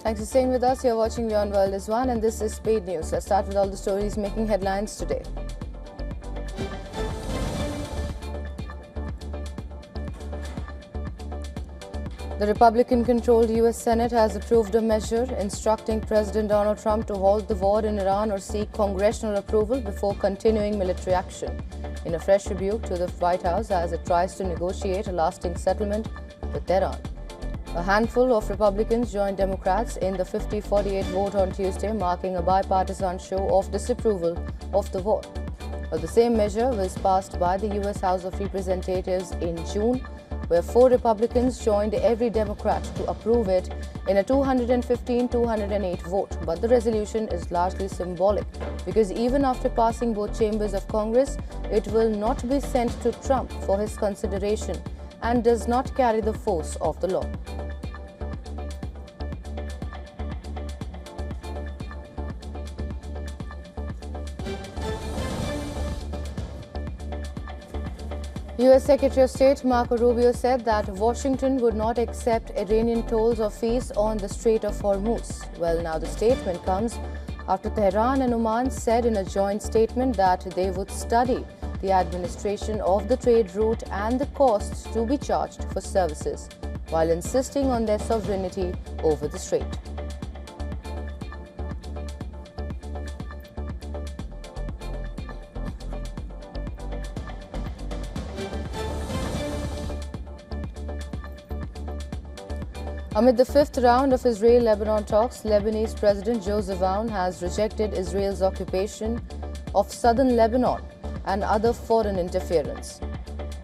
Thanks for staying with us. You're watching WION World is One, and this is Speed News. Let's start with all the stories making headlines today. The Republican-controlled U.S. Senate has approved a measure instructing President Donald Trump to halt the war in Iran or seek congressional approval before continuing military action, in a fresh rebuke to the White House as it tries to negotiate a lasting settlement with Tehran. A handful of Republicans joined Democrats in the 50-48 vote on Tuesday, marking a bipartisan show of disapproval of the war. But the same measure was passed by the U.S. House of Representatives in June, where 4 Republicans joined every Democrat to approve it in a 215-208 vote. But the resolution is largely symbolic because even after passing both chambers of Congress, it will not be sent to Trump for his consideration and does not carry the force of the law. U.S. Secretary of State Marco Rubio said that Washington would not accept Iranian tolls or fees on the Strait of Hormuz. Well, now the statement comes after Tehran and Oman said in a joint statement that they would study the administration of the trade route and the costs to be charged for services, while insisting on their sovereignty over the strait. Amid the 5th round of Israel-Lebanon talks, Lebanese President Joseph Aoun has rejected Israel's occupation of southern Lebanon and other foreign interference.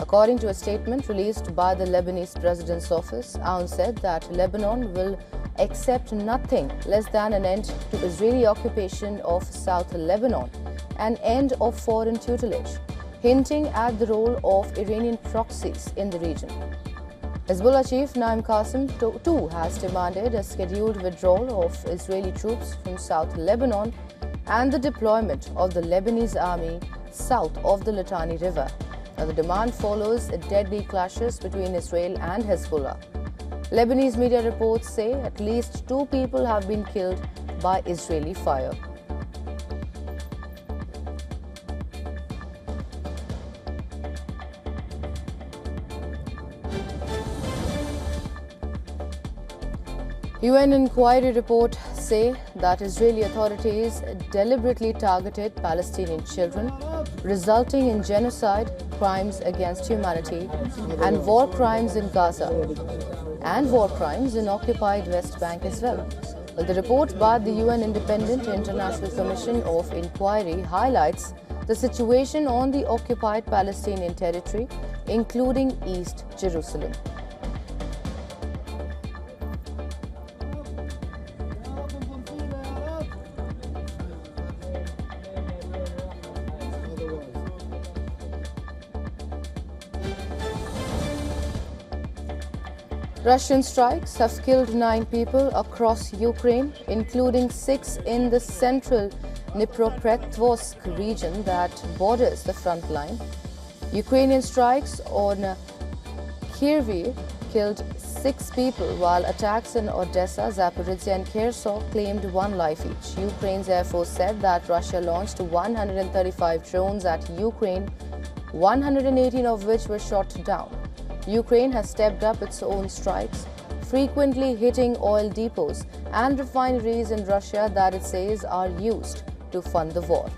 According to a statement released by the Lebanese President's office, Aoun said that Lebanon will accept nothing less than an end to Israeli occupation of South Lebanon and end of foreign tutelage, hinting at the role of Iranian proxies in the region. Hezbollah chief Naim Qassem too has demanded a scheduled withdrawal of Israeli troops from South Lebanon and the deployment of the Lebanese army south of the Litani River. Now, the demand follows deadly clashes between Israel and Hezbollah. Lebanese media reports say at least 2 people have been killed by Israeli fire. UN inquiry report say that Israeli authorities deliberately targeted Palestinian children, resulting in genocide, crimes against humanity, and war crimes in Gaza, and war crimes in occupied West Bank as well. Well, the report by the UN Independent International Commission of Inquiry highlights the situation on the occupied Palestinian territory, including East Jerusalem. Russian strikes have killed 9 people across Ukraine, including 6 in the central Dnipropetrovsk region that borders the front line. Ukrainian strikes on Kyiv killed 6 people, while attacks in Odessa, Zaporizhzhia and Kherson claimed 1 life each. Ukraine's Air Force said that Russia launched 135 drones at Ukraine, 118 of which were shot down. Ukraine has stepped up its own strikes, frequently hitting oil depots and refineries in Russia that it says are used to fund the war.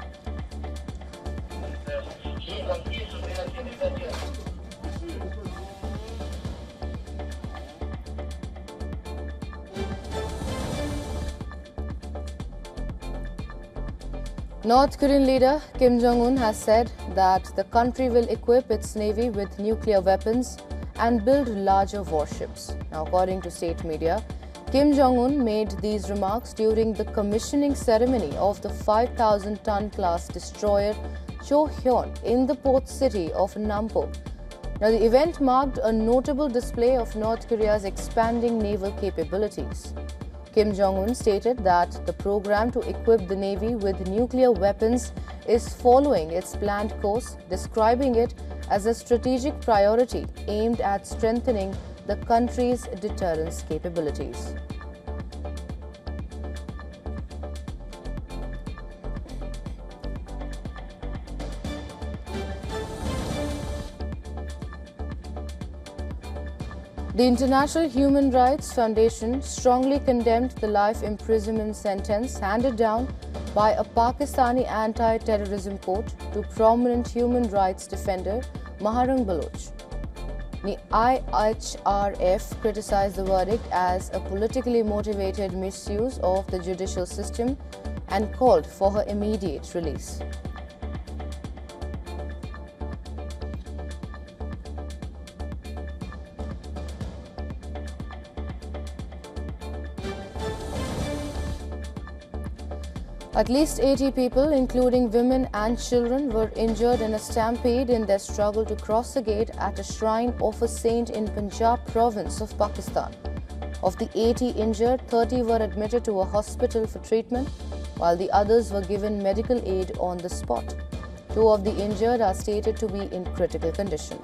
North Korean leader Kim Jong-un has said that the country will equip its navy with nuclear weapons and build larger warships. Now, according to state media, Kim Jong-un made these remarks during the commissioning ceremony of the 5,000-ton class destroyer Cho-hyun in the port city of Nampo. Now, the event marked a notable display of North Korea's expanding naval capabilities. Kim Jong-un stated that the program to equip the Navy with nuclear weapons is following its planned course, describing it as a strategic priority aimed at strengthening the country's deterrence capabilities. The International Human Rights Foundation strongly condemned the life imprisonment sentence handed down by a Pakistani anti-terrorism court to prominent human rights defender Maharang Baloch. The IHRF criticized the verdict as a politically motivated misuse of the judicial system and called for her immediate release. At least 80 people, including women and children, were injured in a stampede in their struggle to cross the gate at a shrine of a saint in Punjab province of Pakistan. Of the 80 injured, 30 were admitted to a hospital for treatment, while the others were given medical aid on the spot. 2 of the injured are stated to be in critical condition.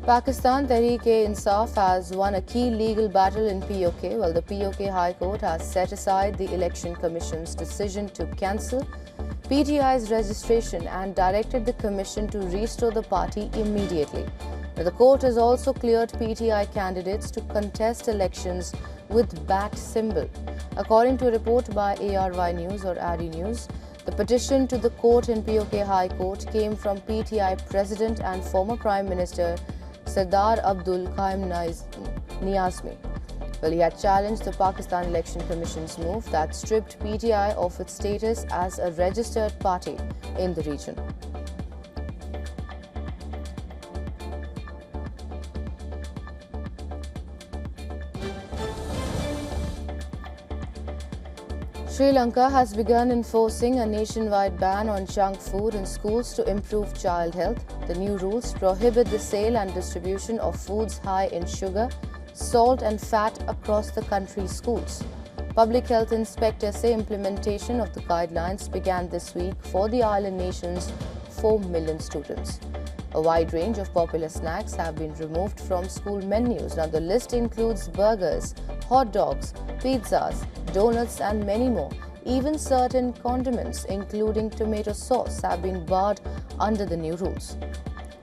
Pakistan Tehreek-e-Insaf has won a key legal battle in POK, while the POK High Court has set aside the Election Commission's decision to cancel PTI's registration and directed the Commission to restore the party immediately. The court has also cleared PTI candidates to contest elections with bat symbol. According to a report by ARY News or ARI News, the petition to the court in POK High Court came from PTI President and former Prime Minister Sardar Abdul Qaim Niazmi. Well, he had challenged the Pakistan Election Commission's move that stripped PTI of its status as a registered party in the region. Sri Lanka has begun enforcing a nationwide ban on junk food in schools to improve child health. The new rules prohibit the sale and distribution of foods high in sugar, salt and fat across the country's schools. Public health inspectors say implementation of the guidelines began this week for the island nation's 4 million students. A wide range of popular snacks have been removed from school menus. Now the list includes burgers, hot dogs, pizzas, donuts and many more. Even certain condiments, including tomato sauce, have been barred under the new rules.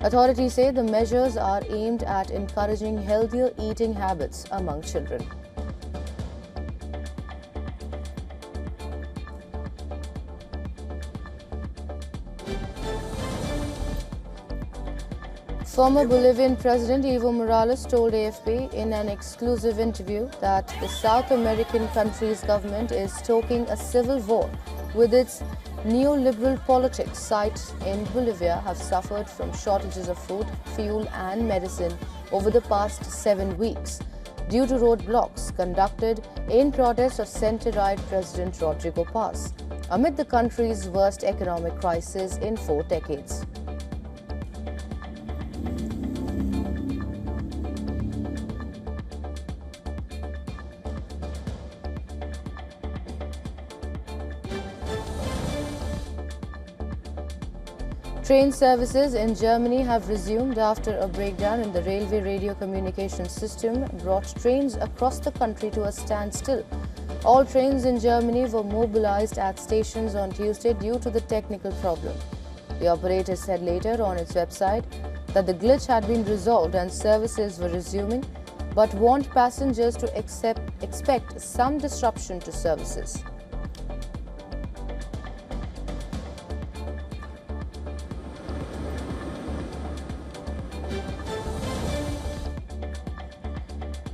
Authorities say the measures are aimed at encouraging healthier eating habits among children. Former Bolivian President Evo Morales told AFP in an exclusive interview that the South American country's government is stoking a civil war with its neoliberal politics. Sites in Bolivia have suffered from shortages of food, fuel and medicine over the past 7 weeks due to roadblocks conducted in protest of center-right President Rodrigo Paz amid the country's worst economic crisis in 4 decades. Train services in Germany have resumed after a breakdown in the railway radio communication system brought trains across the country to a standstill. All trains in Germany were mobilized at stations on Tuesday due to the technical problem. The operator said later on its website that the glitch had been resolved and services were resuming, but warned passengers to expect some disruption to services.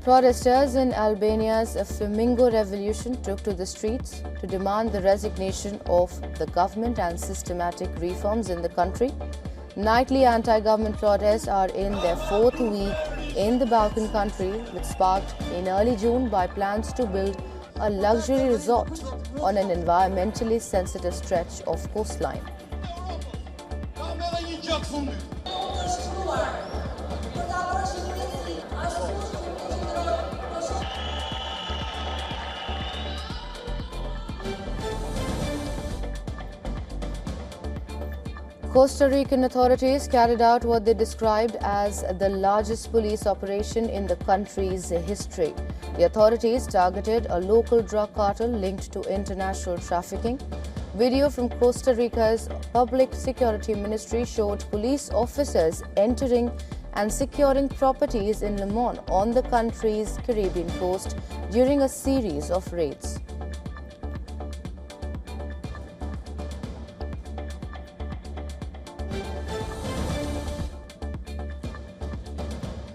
Protesters in Albania's Flamingo Revolution took to the streets to demand the resignation of the government and systematic reforms in the country. Nightly anti-government protests are in their 4th week in the Balkan country, which sparked in early June by plans to build a luxury resort on an environmentally sensitive stretch of coastline. Costa Rican authorities carried out what they described as the largest police operation in the country's history. The authorities targeted a local drug cartel linked to international trafficking. Video from Costa Rica's Public Security Ministry showed police officers entering and securing properties in Lebanon on the country's Caribbean coast during a series of raids.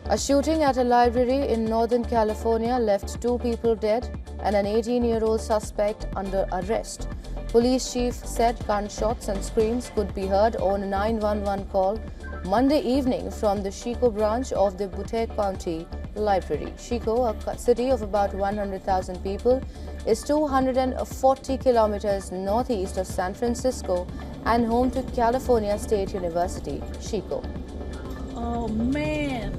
A shooting at a library in Northern California left 2 people dead and an 18-year-old suspect under arrest. Police chief said gunshots and screams could be heard on a 911 call Monday evening from the Chico branch of the Butte County Library. Chico, a city of about 100,000 people, is 240 kilometers northeast of San Francisco and home to California State University, Chico. Oh man!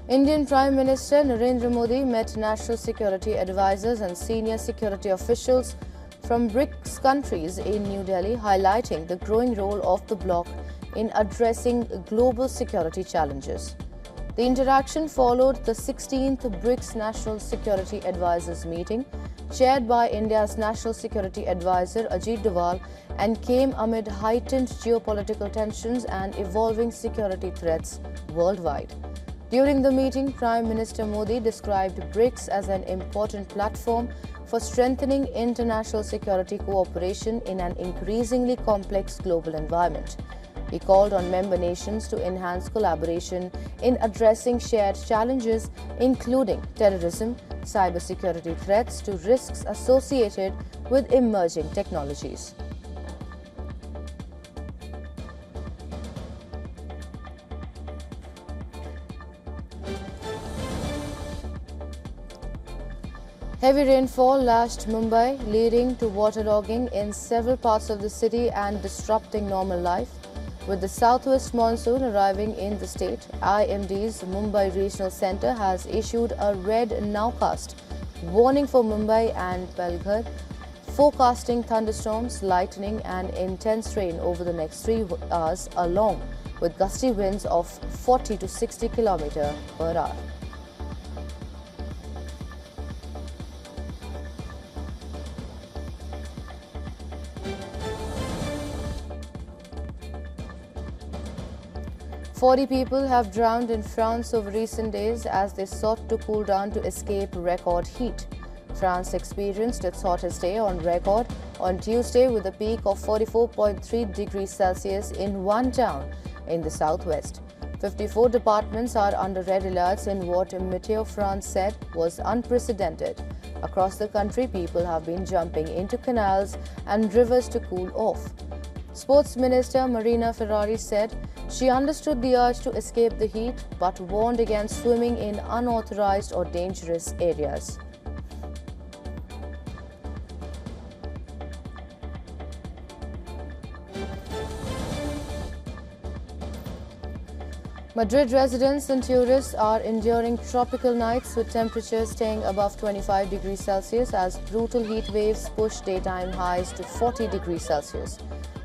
Indian Prime Minister Narendra Modi met national security advisors and senior security officials from BRICS countries in New Delhi, highlighting the growing role of the bloc in addressing global security challenges. The interaction followed the 16th BRICS National Security Advisors meeting, chaired by India's National Security Advisor Ajit Doval, and came amid heightened geopolitical tensions and evolving security threats worldwide. During the meeting, Prime Minister Modi described BRICS as an important platform for strengthening international security cooperation in an increasingly complex global environment. He called on member nations to enhance collaboration in addressing shared challenges, including terrorism, cybersecurity threats, to risks associated with emerging technologies. Heavy rainfall lashed Mumbai, leading to waterlogging in several parts of the city and disrupting normal life. With the southwest monsoon arriving in the state, IMD's Mumbai Regional Centre has issued a red nowcast warning for Mumbai and Palghar, forecasting thunderstorms, lightning and intense rain over the next 3 hours, along with gusty winds of 40 to 60 km per hour. Forty people have drowned in France over recent days as they sought to cool down to escape record heat. France experienced its hottest day on record on Tuesday with a peak of 44.3 degrees Celsius in one town in the southwest. 54 departments are under red alerts in what Meteo France said was unprecedented. Across the country, people have been jumping into canals and rivers to cool off. Sports Minister Marina Ferrari said she understood the urge to escape the heat but warned against swimming in unauthorized or dangerous areas. Madrid residents and tourists are enduring tropical nights with temperatures staying above 25 degrees Celsius as brutal heat waves push daytime highs to 40 degrees Celsius.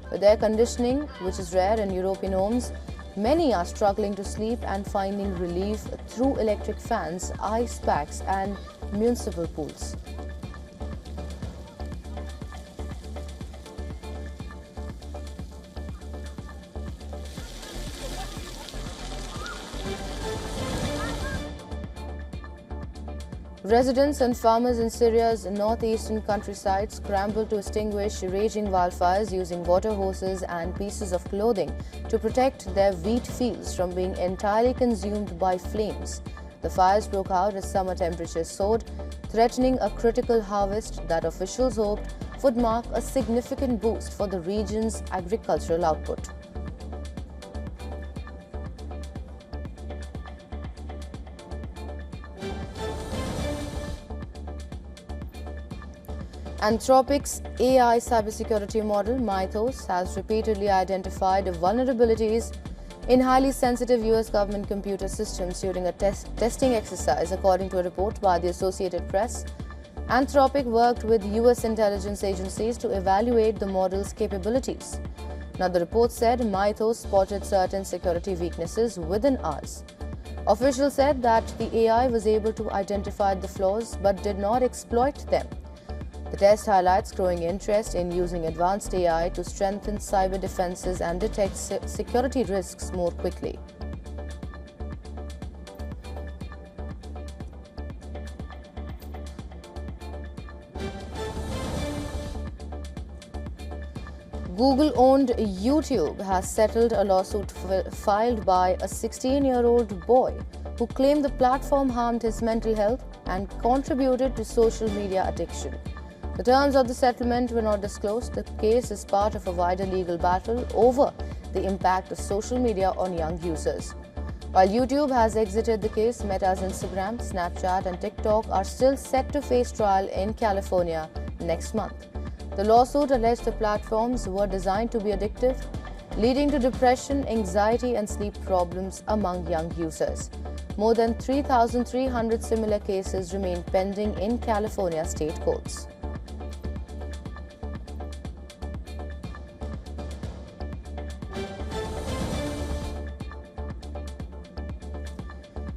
With air conditioning, which is rare in European homes, many are struggling to sleep and finding relief through electric fans, ice packs and municipal pools. Residents and farmers in Syria's northeastern countryside scramble to extinguish raging wildfires using water hoses and pieces of clothing to protect their wheat fields from being entirely consumed by flames. The fires broke out as summer temperatures soared, threatening a critical harvest that officials hoped would mark a significant boost for the region's agricultural output. Anthropic's AI cybersecurity model, Mythos, has repeatedly identified vulnerabilities in highly sensitive US government computer systems during a testing exercise, according to a report by the Associated Press. Anthropic worked with US intelligence agencies to evaluate the model's capabilities. Now, the report said Mythos spotted certain security weaknesses within ours. Officials said that the AI was able to identify the flaws but did not exploit them. The test highlights growing interest in using advanced AI to strengthen cyber defenses and detect security risks more quickly. Google-owned YouTube has settled a lawsuit filed by a 16-year-old boy who claimed the platform harmed his mental health and contributed to social media addiction. The terms of the settlement were not disclosed. The case is part of a wider legal battle over the impact of social media on young users. While YouTube has exited the case, Meta's Instagram, Snapchat and TikTok are still set to face trial in California next month. The lawsuit alleged the platforms were designed to be addictive, leading to depression, anxiety and sleep problems among young users. More than 3,300 similar cases remain pending in California state courts.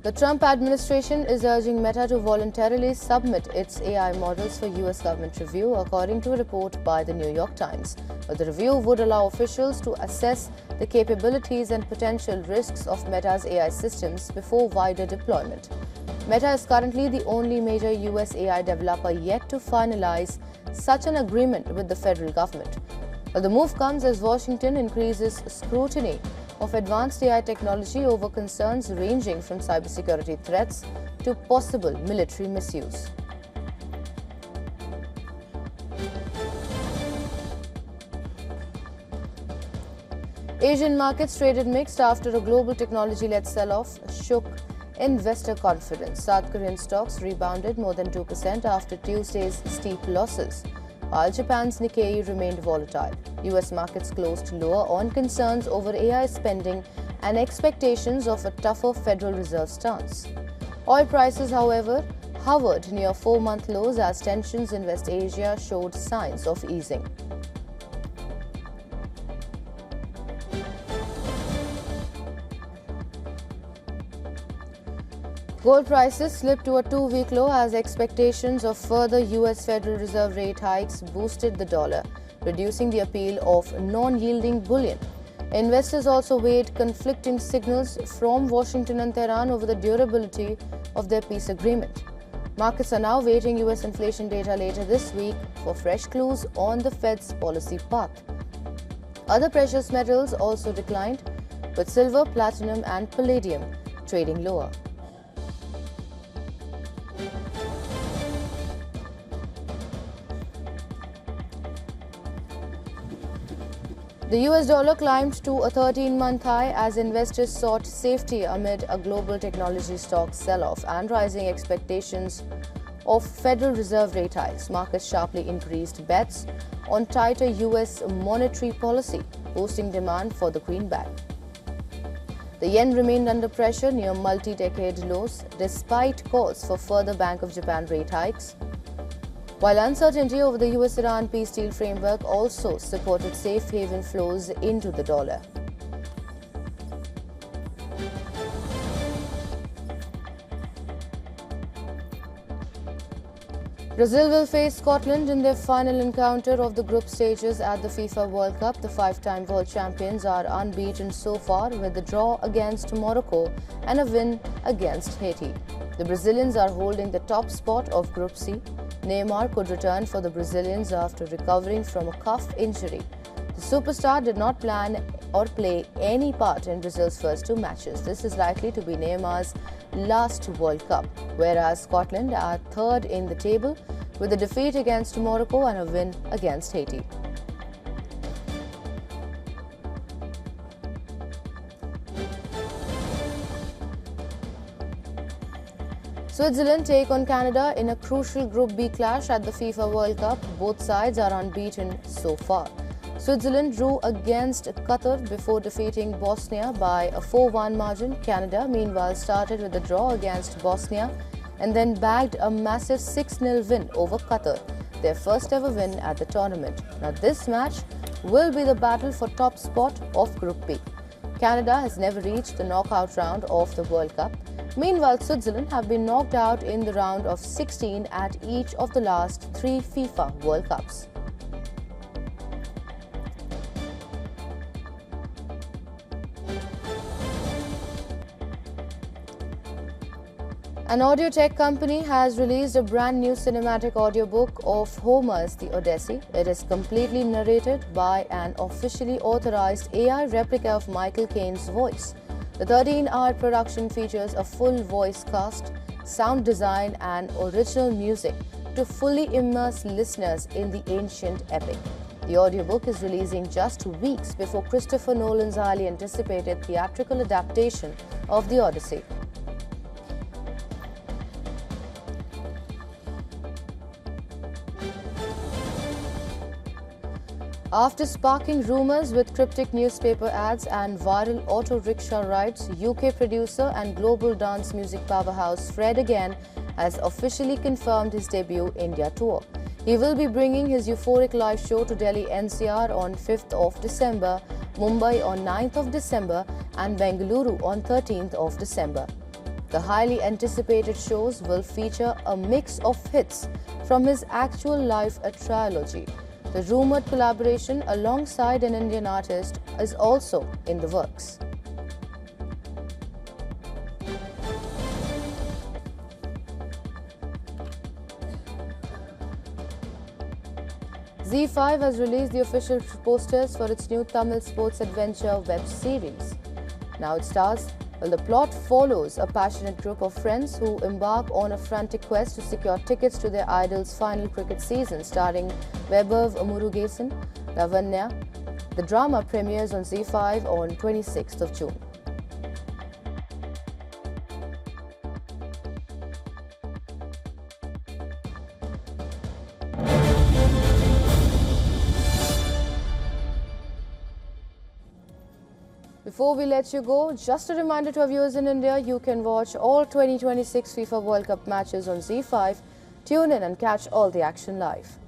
The Trump administration is urging Meta to voluntarily submit its AI models for US government review, according to a report by the New York Times. But the review would allow officials to assess the capabilities and potential risks of Meta's AI systems before wider deployment. Meta is currently the only major US AI developer yet to finalize such an agreement with the federal government. But the move comes as Washington increases scrutiny of advanced AI technology over concerns ranging from cybersecurity threats to possible military misuse. Asian markets traded mixed after a global technology-led sell-off shook investor confidence. South Korean stocks rebounded more than 2% after Tuesday's steep losses, while Japan's Nikkei remained volatile. US markets closed lower on concerns over AI spending and expectations of a tougher Federal Reserve stance. Oil prices, however, hovered near 4-month lows as tensions in West Asia showed signs of easing. Gold prices slipped to a 2-week low as expectations of further US Federal Reserve rate hikes boosted the dollar, reducing the appeal of non-yielding bullion. Investors also weighed conflicting signals from Washington and Tehran over the durability of their peace agreement. Markets are now waiting US inflation data later this week for fresh clues on the Fed's policy path. Other precious metals also declined, with silver, platinum and palladium trading lower. The US dollar climbed to a 13-month high as investors sought safety amid a global technology stock sell-off and rising expectations of Federal Reserve rate hikes. Markets sharply increased bets on tighter US monetary policy, boosting demand for the greenback. The yen remained under pressure near multi-decade lows despite calls for further Bank of Japan rate hikes, while uncertainty over the US-Iran peace deal framework also supported safe haven flows into the dollar. Brazil will face Scotland in their final encounter of the group stages at the FIFA World Cup. The 5-time world champions are unbeaten so far, with a draw against Morocco and a win against Haiti. The Brazilians are holding the top spot of Group C. Neymar could return for the Brazilians after recovering from a calf injury. The superstar did not plan or play any part in Brazil's first 2 matches. This is likely to be Neymar's last World Cup, whereas Scotland are third in the table with a defeat against Morocco and a win against Haiti. Switzerland take on Canada in a crucial Group B clash at the FIFA World Cup. Both sides are unbeaten so far. Switzerland drew against Qatar before defeating Bosnia by a 4-1 margin. Canada, meanwhile, started with a draw against Bosnia and then bagged a massive 6-0 win over Qatar, their first ever win at the tournament. Now this match will be the battle for top spot of Group B. Canada has never reached the knockout round of the World Cup. Meanwhile, Switzerland have been knocked out in the round of 16 at each of the last 3 FIFA World Cups. An audio tech company has released a brand new cinematic audiobook of Hormuz, the Odyssey. It is completely narrated by an officially authorized AI replica of Michael Caine's voice. The 13-hour production features a full voice cast, sound design and original music to fully immerse listeners in the ancient epic. The audiobook is releasing just weeks before Christopher Nolan's highly anticipated theatrical adaptation of the Odyssey. After sparking rumours with cryptic newspaper ads and viral auto rickshaw rides, UK producer and global dance music powerhouse Fred again has officially confirmed his debut India tour. He will be bringing his euphoric live show to Delhi NCR on 5th of December, Mumbai on 9th of December and Bengaluru on 13th of December. The highly anticipated shows will feature a mix of hits from his actual life trilogy. The rumoured collaboration alongside an Indian artist is also in the works. ZEE5 has released the official posters for its new Tamil sports adventure web series. Now it stars. Well, the plot follows a passionate group of friends who embark on a frantic quest to secure tickets to their idol's final cricket season, starring Vaibhav Murugesan, Lavanya. The drama premieres on ZEE5 on 26th of June. Before we let you go, just a reminder to our viewers in India, you can watch all 2026 FIFA World Cup matches on ZEE5. Tune in and catch all the action live.